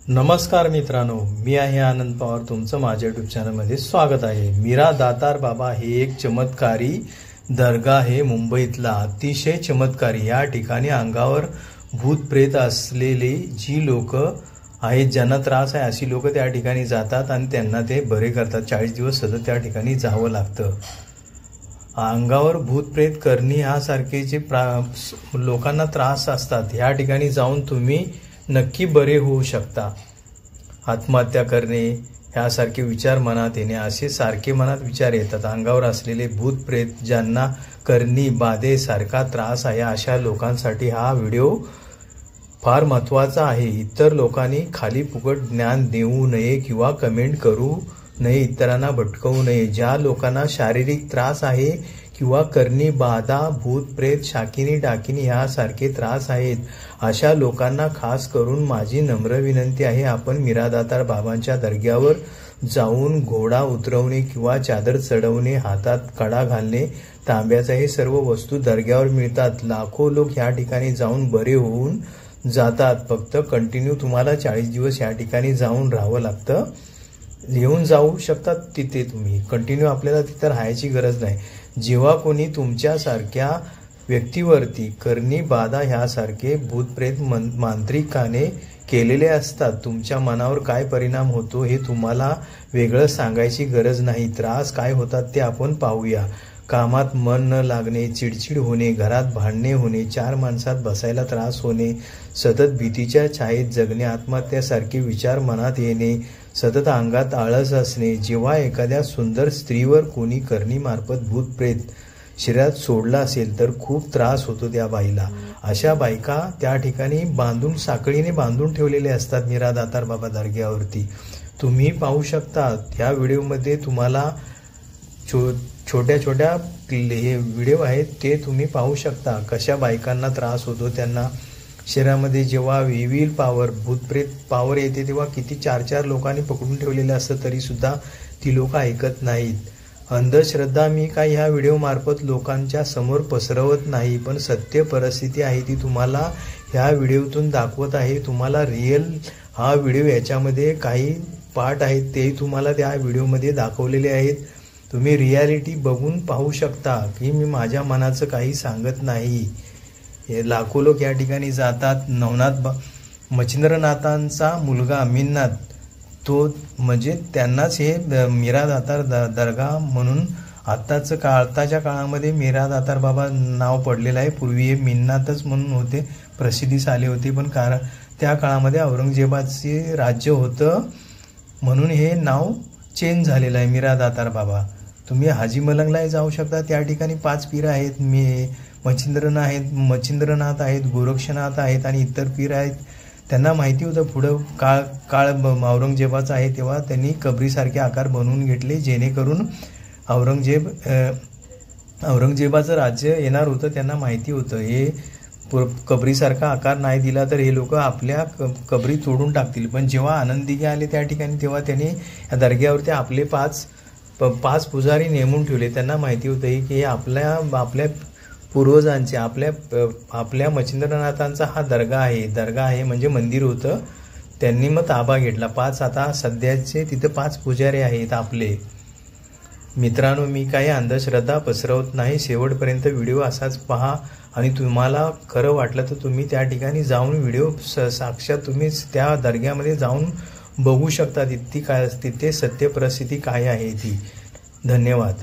नमस्कार मित्रांनो, मी आहे आनंद पवार. तुमचं माझ्या यूट्यूब चॅनलमध्ये स्वागत आहे. मीरा दातार बाबा हे एक चमत्कारी दर्गा आहे मुंबईतला, अतिशय चमत्कारी. या ठिकाणी अंगावर भूत प्रेत असलेली जी लोक आहेत, ज्यांना त्रास आहे अशी लोक त्या ठिकाणी जातात आणि त्यांना ते बरे करतात. 40 दिवस सतत त्या ठिकाणी जावं लागतं. अंगावर भूत प्रेत करणी ह्यासारखे जे लोकांना त्रास असतात, ह्या ठिकाणी जाऊन तुम्ही नक्की बरे होऊ शकता. आत्महत्या करणे ह्यासारखे विचार मनात येणे, असे सारखे मनात विचार येतात. अंगावर असलेले भूत प्रेत, ज्यांना करणी बाधेसारखा त्रास आहे, अशा लोकांसाठी हा व्हिडिओ फार महत्त्वाचा आहे. इतर लोकांनी खाली फुकट ज्ञान देऊ नये किंवा कमेंट करू नये, इतरांना भटकवू नये. ज्या लोकांना शारीरिक त्रास आहे किंवा करणी बाधा, भूत प्रेत, शाकिनी डाकिनी ह्यासारखे त्रास आहेत, अशा लोकांना खास करून माझी नम्र विनंती आहे, आपण मीरा दातार बाबांच्या दर्ग्यावर जाऊन घोडा उतरवणे किंवा चादर चढवणे, हातात कडा घालणे, तांब्याचा हे सर्व वस्तू दर्ग्यावर मिळतात. लाखो लोक या ठिकाणी जाऊन बरे होऊन जातात. फक्त कंटिन्यू तुम्हाला 40 दिवस या ठिकाणी जाऊन राहावं लागतं. येऊन जाऊ शकतात तिथे तुम्ही, कंटिन्यू आपल्याला तिथं राहायची गरज नाही. जेव्हा कोणी तुमच्यासारख्या व्यक्तीवरती करणी बाधा ह्यासारखे भूतप्रेत मांत्रिकाने केलेले असतात, तुमच्या मनावर काय परिणाम होतो हे तुम्हाला वेगळं सांगायची गरज नाही. त्रास काय होतात ते आपण पाहूया. कामात मन न लागणे, चिडचिड होणे, घरात भांडणे होणे, 4 माणसात बसायला त्रास होणे, सतत भीतीच्या छायेत जगणे, आत्महत्यासारखे विचार मनात येणे, सतत अंगात आळस असणे. जेव्हा एखाद्या सुंदर स्त्रीवर कोणी करणीमार्फत भूत प्रेत शरीरात सोडला असेल तर खूप त्रास होतो त्या बाईला. अशा बायका त्या ठिकाणी बांधून, साखळीने बांधून ठेवलेले असतात मीरा दातार बाबा दर्ग्यावरती. तुम्ही पाहू शकता ह्या व्हिडिओमध्ये. तुम्हाला छोट्या छोट्या हे व्हिडिओ आहेत ते तुम्ही पाहू शकता, कशा बायकांना त्रास होतो. त्यांना शरीरामध्ये जेव्हा विल पॉवर, भूतप्रेत पॉवर येते, तेव्हा किती 4-4 लोकांनी पकडून ठेवलेलं असतं तरी सुद्धा ती लोक ऐकत नाहीत. अंधश्रद्धा मी काय ह्या व्हिडिओ मार्फत लोकांच्या समोर पसरवत नाही, पण सत्य परिस्थिती आहे ती तुम्हाला ह्या व्हिडिओतून दाखवत आहे. तुम्हाला रिअल हा व्हिडिओ, याच्यामध्ये काही पार्ट आहेत ते तुम्हाला त्या व्हिडिओमध्ये दाखवलेले आहेत. तुम्ही रियालिटी बघून पाहू शकता की मी माझ्या मनाचं काही सांगत नाही. हे लाखो लोक या ठिकाणी जातात. नवनाथ मच्छिंद्रनाथांचा मुलगा मीननाथ, तो म्हणजे त्यांनाच हे मीरा दातार दर्गा म्हणून आत्ताच्या काळामध्ये मीरा दातार बाबा नाव पडलेलं आहे. पूर्वी हे मीननाथच म्हणून होते, प्रसिद्धीस आले होते, पण कारण त्या काळामध्ये औरंगजेबाचे राज्य होतं म्हणून हे नाव चेंज झालेलं आहे मीरा दातार बाबा. तुम्ही हाजी मलंगलाही जाऊ शकता, त्या ठिकाणी 5 पीर आहेत. मच्छिंद्रनाथ आहेत, गोरक्षनाथ आहेत आणि इतर पीर आहेत. त्यांना माहिती होतं पुढं काळ औरंगजेबाचा आहे, तेव्हा त्यांनी कबरीसारखे आकार बनवून घेतले, जेणेकरून औरंगजेबाचं राज्य येणार होतं. त्यांना माहिती होतं हे कबरीसारखा आकार नाही दिला तर हे लोक आपल्या कबरी तोडून टाकतील. पण जेव्हा आनंदीगे आले त्या ठिकाणी, तेव्हा त्यांनी या दर्ग्यावरती आपले 5 पुजारी नेमून ठेवले. त्यांना माहिती होतं की आपल्या पूर्वजांचे, आपल्या मच्छिंद्रनाथांचा हा दर्गा आहे म्हणजे मंदिर होतं. त्यांनी मग ताबा घेतला. 5 आता सध्याचे तिथं 5 पुजारी आहेत आपले. मित्रांनो, मी काही अंधश्रद्धा पसरवत नाही. शेवटपर्यंत व्हिडिओ असाच पहा आणि तुम्हाला खरं वाटलं तर तुम्ही त्या ठिकाणी जाऊन व्हिडिओ साक्षात तुम्ही त्या दर्ग्यामध्ये जाऊन बघू शकता. तिथे सत्य परिस्थिती काय आहे ती. धन्यवाद.